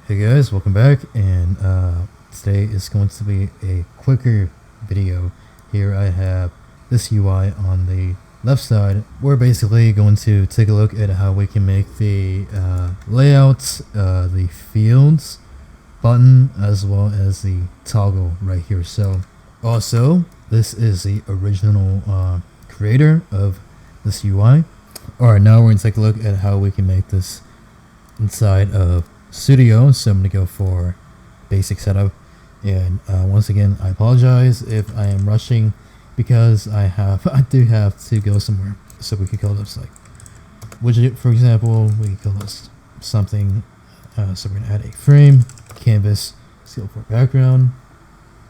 Hey guys, welcome back, and today is going to be a quicker video. Here I have this UI on the left side. We're basically going to take a look at how we can make the layouts, the fields, button, as well as the toggle right here. So also, this is the original creator of this UI. Alright, now we're going to take a look at how we can make this inside of Studio. So I'm going to go for basic setup, and once again I apologize if I am rushing because I do have to go somewhere. So we could call this like widget, for example. We could call this something, so we're going to add a frame, canvas, let's go for background,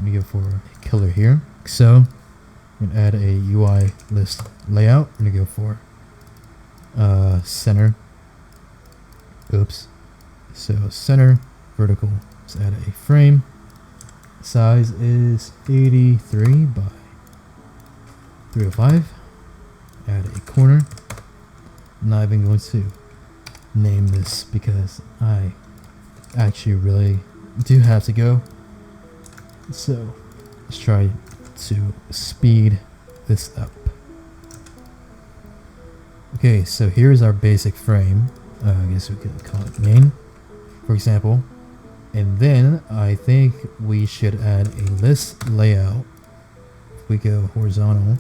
we go for a color here. So we're going to add a UI list layout. We're going to go for center, so center, vertical, let's add a frame, size is 83 by 305, add a corner. I'm not even going to name this because I actually really do have to go, so let's try to speed this up. Okay, so here's our basic frame. I guess we could call it main, for example. And then I think we should add a list layout. If we go horizontal,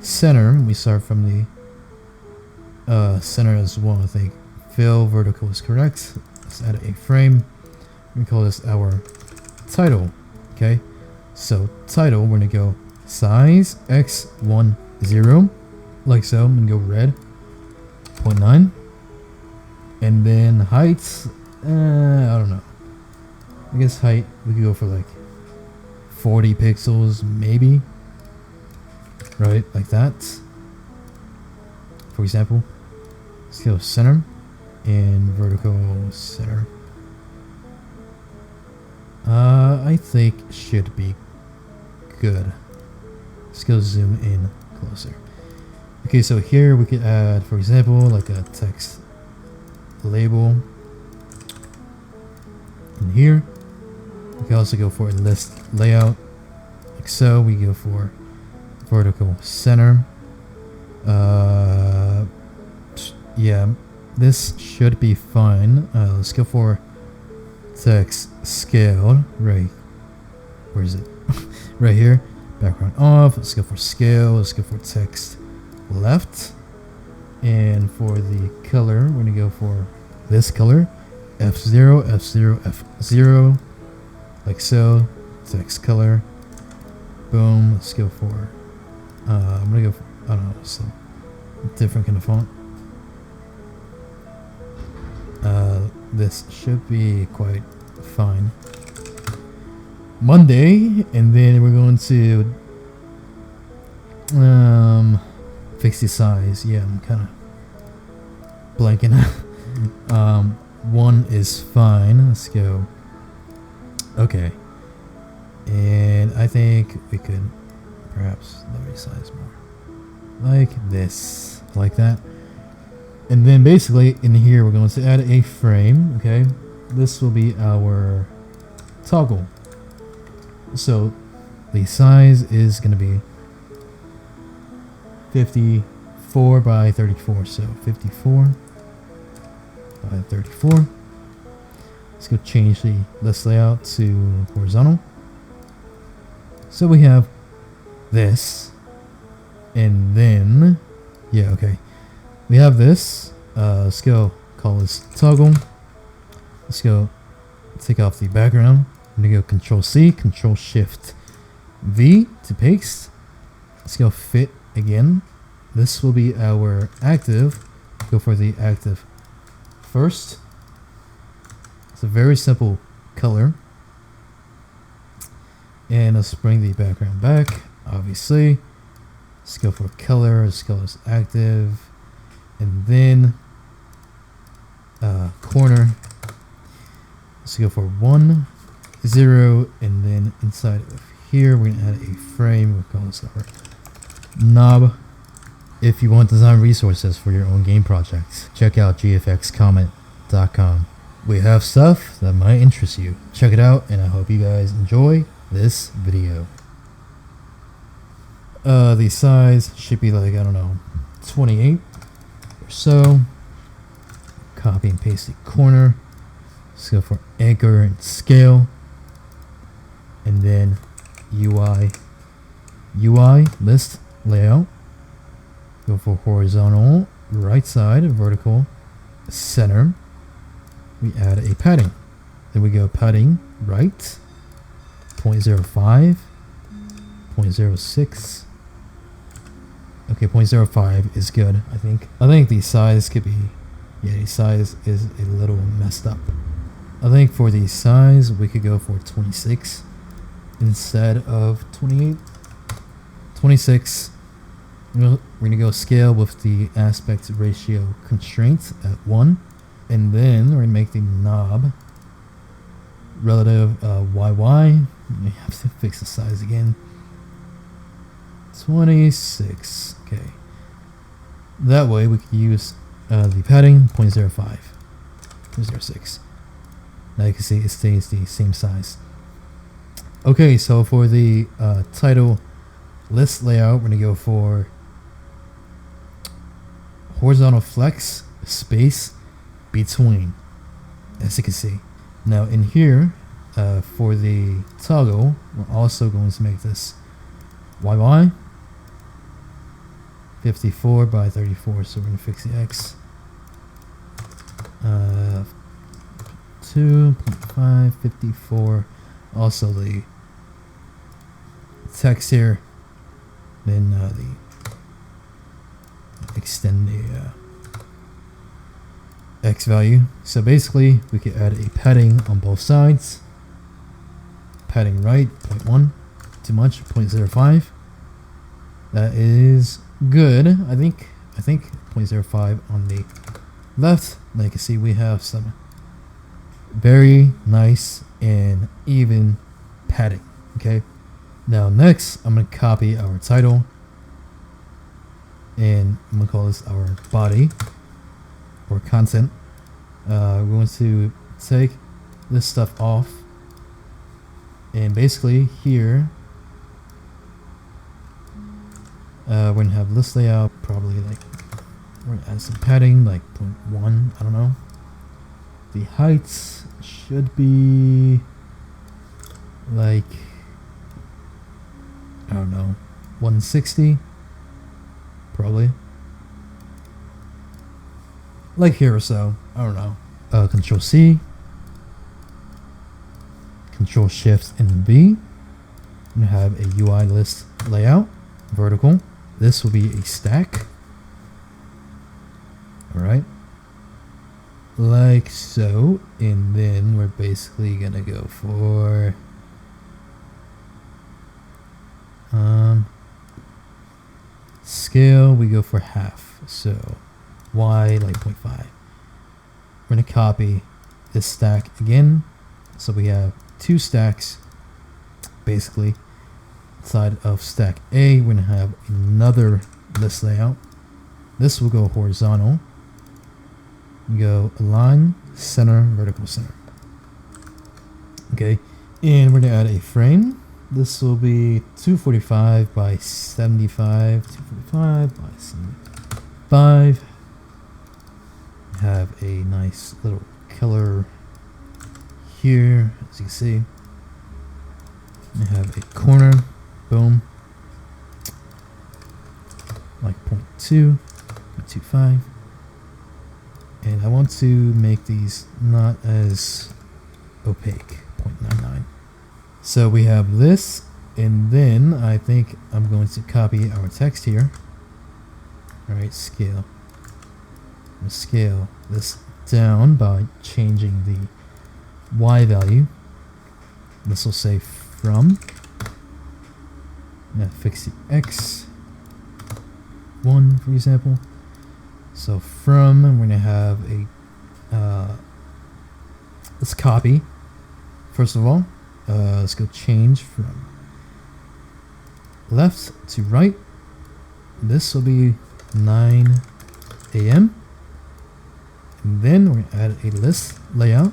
center, we start from the center as well. I think fill vertical is correct. Let's add a frame. We call this our title. Okay, so title, we're gonna go size x10, like so. I'm gonna go red, 0.9. And then height, I don't know. I guess height, we could go for like 40 pixels, maybe. Right, like that. For example, let's go center and vertical center. I think should be good. Let's go zoom in closer. Okay, so here we could add, for example, like a text label. And here we can also go for a list layout, like so. We go for vertical center. Yeah, this should be fine. Let's go for text scale. Right, where is it? Right here, background off. Let's go for scale. Let's go for text left. And for the color, we're gonna go for this color, F0, F0, F0, like so. Text color, boom. Let's go for, I'm gonna go for, I don't know, some different kind of font. This should be quite fine. Monday, and then we're going to fix the size. Yeah, I'm kind of blanking out. 1 is fine. Let's go. Okay, and I think we could perhaps lower the size more, like this, like that. And then basically in here we're going to add a frame. Okay, this will be our toggle. So the size is going to be 54 by 34, so 54 by 34. Let's go change the list layout to horizontal. So we have this, and then we have this. Let's go call this toggle. Let's go take off the background. I'm gonna go Control C, Control Shift V to paste. Let's go fit again. This will be our active. Go for the active first. It's a very simple color. And let's bring the background back, obviously. Let's go for color. Let's go as active. And then corner. Let's go for 1, 0, and then inside of here we're gonna add a frame. We'll call this our knob. If you want design resources for your own game projects, check out gfxcomment.com. we have stuff that might interest you. Check it out, and I hope you guys enjoy this video. The size should be like, I don't know, 28 or so. Copy and paste the corner. Let's go for anchor and scale. And then UI list layout. Go for horizontal, right side, vertical, center. We add a padding. Then we go padding right, 0.05, 0.06. Okay, 0.05 is good, I think. I think the size could be, yeah, the size is a little messed up. I think for the size, we could go for 26 instead of 28. 26. We're gonna go scale with the aspect ratio constraint at 1. And then we're gonna make the knob relative YY. We have to fix the size again. 26. Okay. That way we can use the padding 0.05, 0.06. Now you can see it stays the same size. Okay, so for the title list layout, we're gonna go for horizontal flex space between, as you can see. Now in here, for the toggle, we're also going to make this YY 54 by 34, so we're going to fix the X. 2.5, 54. Also the text here. Then the extend the X value. So basically, we could add a padding on both sides. Padding right, 0.1. Too much, 0.05. That is good. I think 0.05 on the left. Like you can see, we have some very nice and even padding. Okay. Now next, I'm gonna copy our title, and I'm gonna call this our body or content. We're going to take this stuff off, and basically here we're gonna have list layout, probably like we're gonna add some padding like 0.1, I don't know. The heights should be like, I don't know, 160 probably, like here or so, I don't know. Control C, Control Shift and V. I'm gonna have a UI list layout, vertical. This will be a stack. Alright, like so. And then we're basically gonna go for scale. We go for half, so Y like 0.5. We're gonna copy this stack again, so we have two stacks basically. Side of stack A, we're gonna have another list layout. This will go horizontal. We go align, center, vertical center. Okay, and we're gonna add a frame. This will be 245 by 75, 245 by 75. Have a nice little color here, as you can see. We have a corner, boom, like 0.2, 0.25. And I want to make these not as opaque, 0.99. So we have this, and then I think I'm going to copy our text here. Alright, scale. I'm going to scale this down by changing the Y value. This will say from. Yeah, fix the X. 1, for example. So from, we're going to have a, let's copy. First of all, let's go change from left to right. This will be 9 a.m. And then we're gonna add a list layout.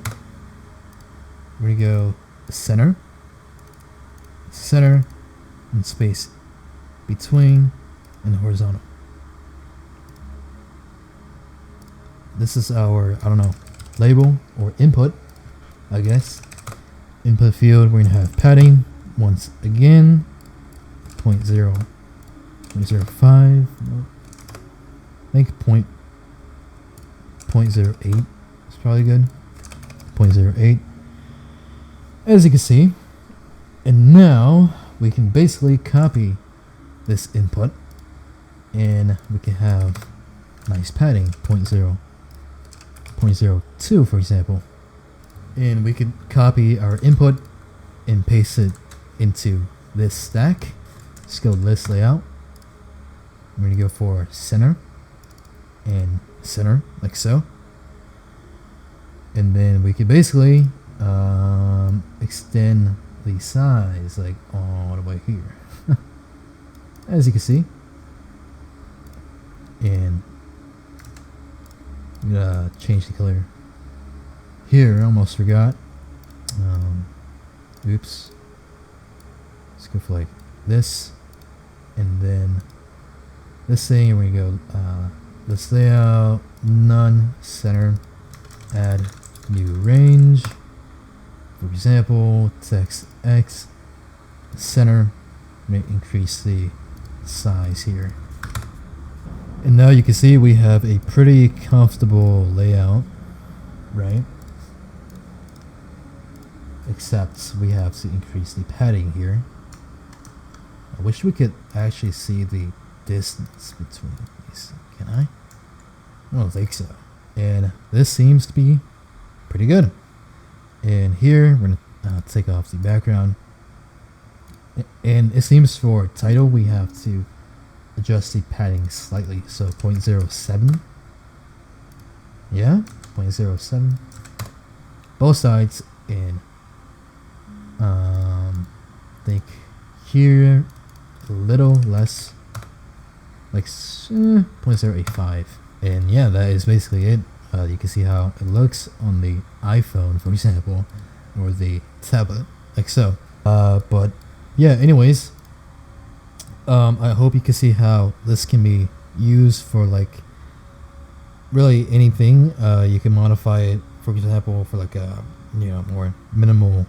We're gonna go center, and space between, and horizontal. This is our, I don't know, label or input, I guess. Input field, we're gonna have padding once again, 0.0, 0.05, I think 0.08 is probably good, 0.08, as you can see. And now we can basically copy this input and we can have nice padding, 0.02 for example. And we could copy our input and paste it into this stack. Let's go list layout. We're gonna go for center and center like so. And then we could basically extend the size like all the way here, as you can see. And I'm gonna change the color here. I almost forgot. Oops. Let's go for like this, and then this thing. We're gonna go this layout, none, center, add new range. For example, text X, center. May increase the size here. And now you can see we have a pretty comfortable layout, right? Except we have to increase the padding here. I wish we could actually see the distance between these. Can I? I don't think so. And this seems to be pretty good. And here we're gonna take off the background. And it seems for title we have to adjust the padding slightly, so 0.07. Yeah, 0.07. Both sides, and I think here a little less, like 0.085. And yeah, that is basically it. You can see how it looks on the iPhone, for example, or the tablet, like so. But yeah, anyways, I hope you can see how this can be used for like really anything. You can modify it, for example, for like a more minimal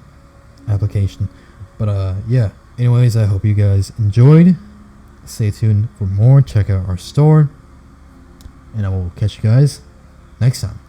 application. But yeah, anyways, I hope you guys enjoyed. Stay tuned for more. Check out our store, and I will catch you guys next time.